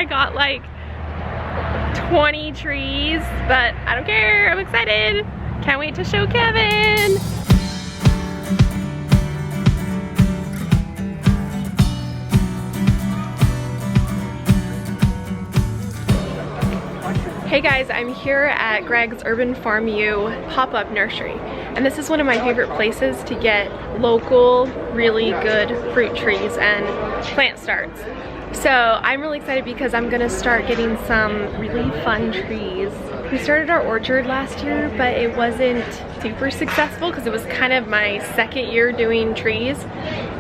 I got like 20 trees, but I don't care, I'm excited. Can't wait to show Kevin. Hey guys, I'm here at Greg's Urban Farm U pop-up nursery, and this is one of my favorite places to get local, really good fruit trees and plant starts. So I'm really excited because I'm gonna start getting some really fun trees. We started our orchard last year, but it wasn't super successful because it was kind of my second year doing trees.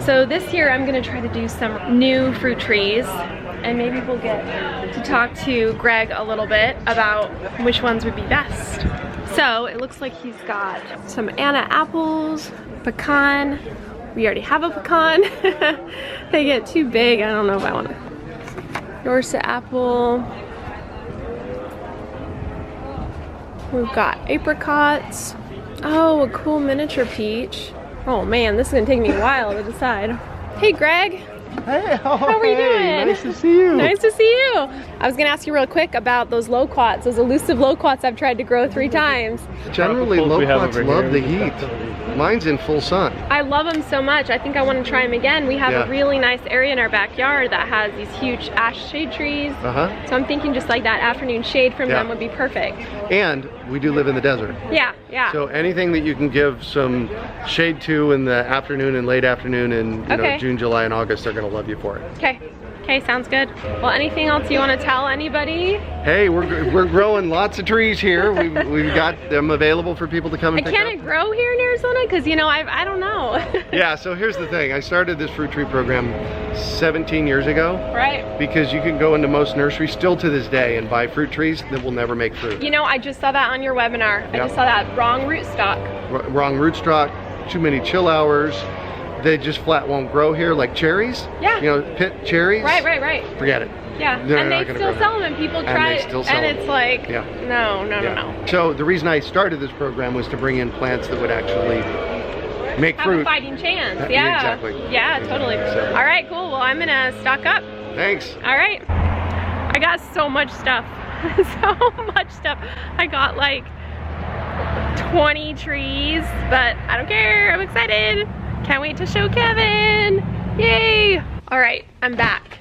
So this year I'm gonna try to do some new fruit trees, and maybe we'll get to talk to Greg a little bit about which ones would be best. So it looks like he's got some Anna apples, pecan. We already have a pecan. They get too big. I don't know if I want to. Dorset apple. We've got apricots. Oh, a cool miniature peach. Oh man, this is gonna take me a while to decide. Hey Greg. Hey, how are you doing? Nice to see you. Nice to see you. I was gonna ask you real quick about those loquats, those elusive loquats I've tried to grow 3 times. Generally, loquats love the heat. Mine's in full sun. I love them so much. I think I want to try them again. We have a really nice area in our backyard that has these huge ash shade trees. So I'm thinking just like that afternoon shade from them would be perfect. And we do live in the desert. Yeah, yeah. So anything that you can give some shade to in the afternoon and late afternoon in you know, June, July, and August, they're gonna love you for it. Okay. Okay, sounds good. Well, anything else you want to tell anybody? Hey, we're growing lots of trees here. We've got them available for people to come and pick up. Can it grow here in Arizona? Because you know, I don't know. Yeah, so here's the thing. I started this fruit tree program 17 years ago. Right. Because you can go into most nurseries still to this day and buy fruit trees that will never make fruit. You know, I just saw that on your webinar. I just saw that wrong rootstock. Wrong rootstock, too many chill hours. They just flat won't grow here, like cherries. Yeah. You know, pit cherries. Right. Forget it. Yeah. And they still sell them, and people try it, and it's like, no. So the reason I started this program was to bring in plants that would actually make fruit. Have a fighting chance. Yeah. Exactly. Yeah, totally. So. All right, cool. Well, I'm gonna stock up. Thanks. All right. I got so much stuff. So much stuff. I got like 20 trees, but I don't care. I'm excited. Can't wait to show Kevin. Yay. All right, I'm back.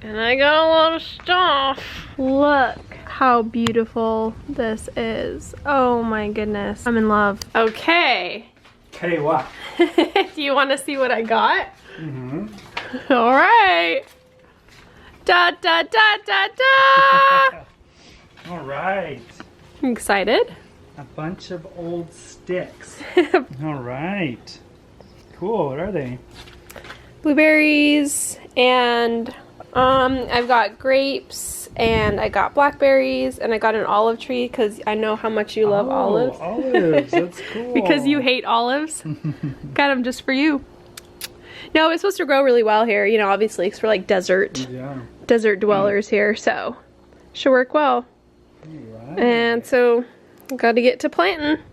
And I got a lot of stuff. Look how beautiful this is. Oh my goodness, I'm in love. Okay. Okay, what? Do you want to see what I got? Mm-hmm. All right. Da da da da da. All right. I'm excited. A bunch of old sticks. All right. Cool. What are they? Blueberries, and I've got grapes, and I got blackberries, and I got an olive tree because I know how much you love olives. Olives. That's cool. Because you hate olives. Got them just for you. No, it's supposed to grow really well here. You know, obviously, because we're like desert dwellers here, so should work well. All right. And so. Got to get to planting.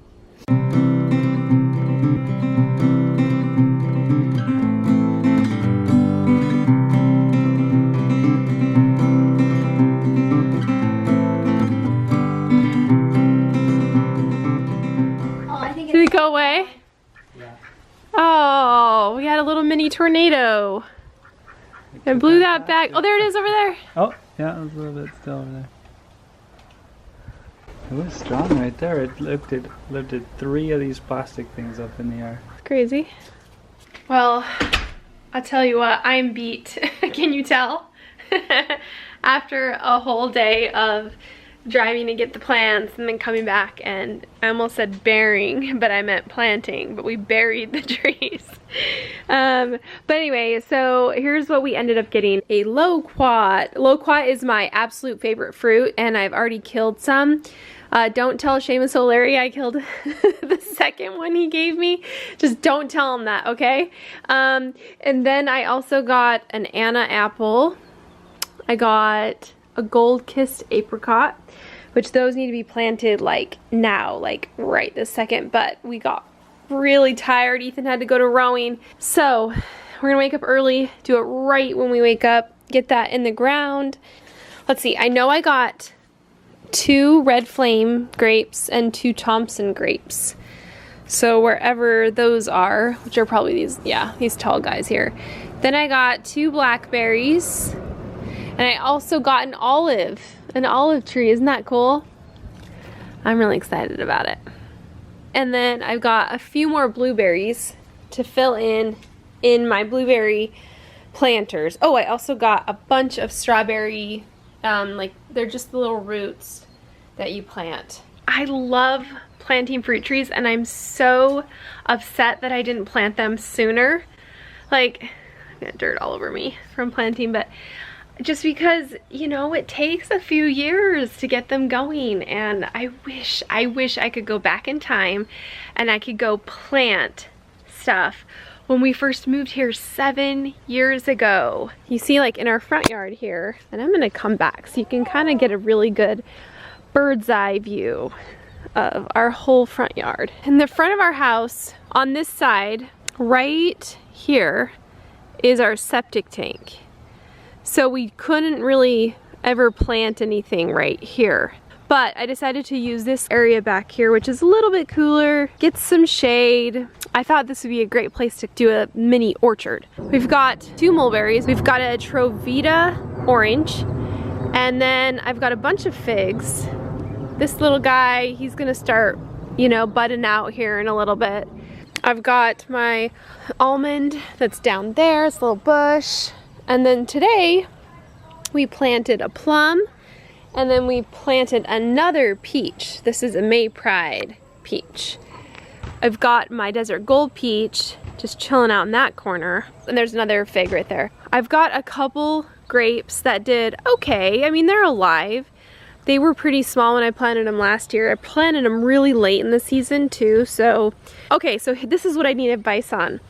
Did it go away? Yeah. Oh, we had a little mini tornado. And blew that back. Oh, there it is over there. Oh, yeah, it was a little bit still over there. It was strong right there. It lifted 3 of these plastic things up in the air. Crazy. Well, I'll tell you what, I'm beat. Can you tell? After a whole day of driving to get the plants and then coming back, and I almost said bearing, but I meant planting, but we buried the trees. But anyway, so here's what we ended up getting. A loquat. Loquat is my absolute favorite fruit, and I've already killed some. Don't tell Seamus O'Leary I killed the second one he gave me. Just don't tell him that, okay? And then I also got an Anna apple. I got a gold-kissed apricot, which those need to be planted like now, like right this second, but we got really tired. Ethan had to go to rowing. So we're gonna wake up early, do it right when we wake up, get that in the ground. Let's see, I know I got 2 red flame grapes and 2 Thompson grapes. So wherever those are, which are probably these, yeah, these tall guys here. Then I got 2 blackberries, and I also got an olive tree. Isn't that cool? I'm really excited about it. And then I've got a few more blueberries to fill in my blueberry planters. Oh, I also got a bunch of strawberry, like they're just the little roots that you plant. I love planting fruit trees, and I'm so upset that I didn't plant them sooner. Like, I've got dirt all over me from planting, but just because, you know, it takes a few years to get them going, and I wish I could go back in time and I could go plant stuff when we first moved here 7 years ago. You see, like in our front yard here, and I'm gonna come back so you can kind of get a really good bird's eye view of our whole front yard. In the front of our house, on this side, right here, is our septic tank. So we couldn't really ever plant anything right here. But I decided to use this area back here, which is a little bit cooler, get some shade. I thought this would be a great place to do a mini orchard. We've got 2 mulberries, we've got a Trovita orange, and then I've got a bunch of figs. This little guy, he's gonna start, you know, budding out here in a little bit. I've got my almond that's down there, it's a little bush. And then today, we planted a plum, and then we planted another peach. This is a May Pride peach. I've got my desert gold peach just chilling out in that corner. And there's another fig right there. I've got a couple grapes that did okay. I mean, they're alive. They were pretty small when I planted them last year. I planted them really late in the season too, so. Okay, so this is what I need advice on.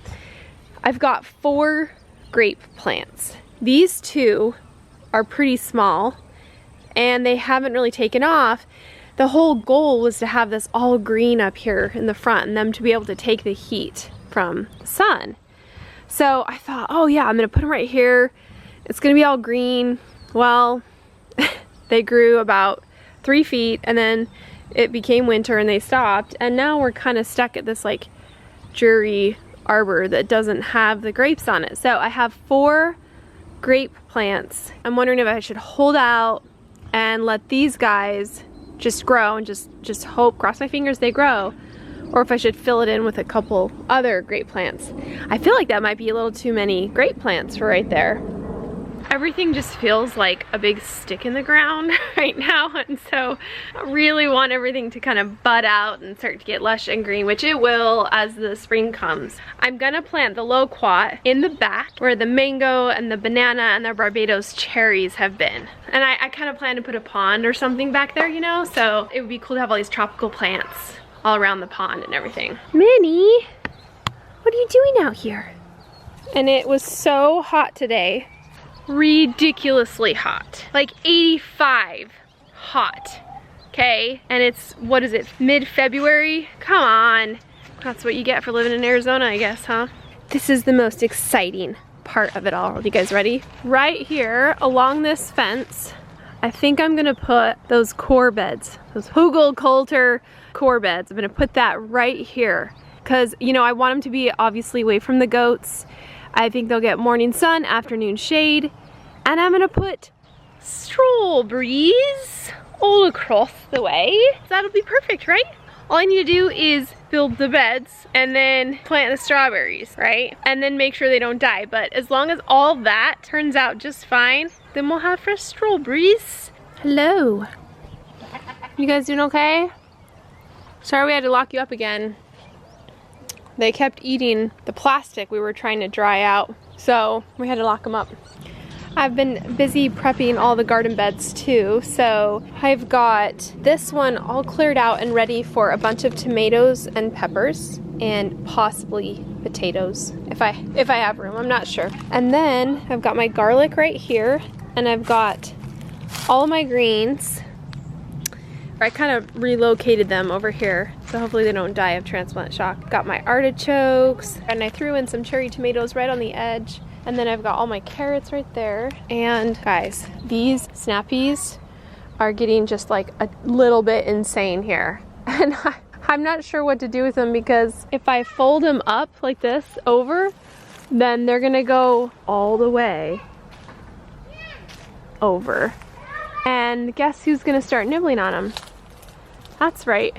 I've got 4 grape plants. These 2 are pretty small and they haven't really taken off. The whole goal was to have this all green up here in the front and them to be able to take the heat from the sun. So I thought, oh yeah, I'm gonna put them right here. It's gonna be all green. Well, they grew about 3 feet and then it became winter and they stopped, and now we're kind of stuck at this like dreary arbor that doesn't have the grapes on it. So I have 4 grape plants. I'm wondering if I should hold out and let these guys just grow and just hope, cross my fingers they grow, or if I should fill it in with a couple other grape plants. I feel like that might be a little too many grape plants for right there. Everything just feels like a big stick in the ground right now, and so I really want everything to kind of bud out and start to get lush and green, which it will as the spring comes. I'm gonna plant the loquat in the back where the mango and the banana and the Barbados cherries have been. And I kind of plan to put a pond or something back there, you know, so it would be cool to have all these tropical plants all around the pond and everything. Minnie, what are you doing out here? And it was so hot today. Ridiculously hot, like 85 hot, okay? And it's, what is it, mid-February? Come on, that's what you get for living in Arizona, I guess, huh? This is the most exciting part of it all. Are you guys ready? Right here along this fence, I think I'm gonna put those core beds, those Hugel Coulter core beds. I'm gonna put that right here because, you know, I want them to be obviously away from the goats. I think they'll get morning sun, afternoon shade, and I'm gonna put strawberries all across the way. That'll be perfect, right? All I need to do is build the beds and then plant the strawberries, right? And then make sure they don't die. But as long as all that turns out just fine, then we'll have fresh strawberries. Hello. You guys doing okay? Sorry we had to lock you up again. They kept eating the plastic we were trying to dry out, so we had to lock them up. I've been busy prepping all the garden beds too, so I've got this one all cleared out and ready for a bunch of tomatoes and peppers and possibly potatoes if I have room, I'm not sure. And then I've got my garlic right here, and I've got all my greens. I kind of relocated them over here, so hopefully they don't die of transplant shock. Got my artichokes, and I threw in some cherry tomatoes right on the edge. And then I've got all my carrots right there. And guys, these snappies are getting just like a little bit insane here. And I'm not sure what to do with them, because if I fold them up like this over, then they're gonna go all the way over. And guess who's gonna start nibbling on them? That's right,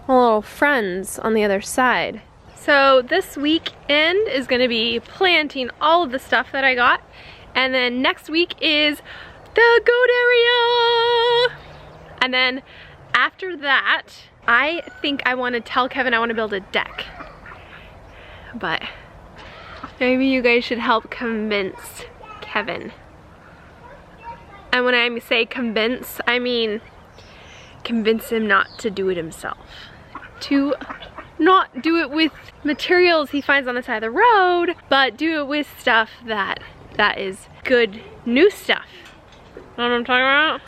my little friends on the other side. So this weekend is gonna be planting all of the stuff that I got. And then next week is the goat area. And then after that, I think I wanna tell Kevin I wanna build a deck. But maybe you guys should help convince Kevin. And when I say convince, I mean convince him not to do it himself. To not do it with materials he finds on the side of the road, but do it with stuff that is good new stuff. Know what I'm talking about?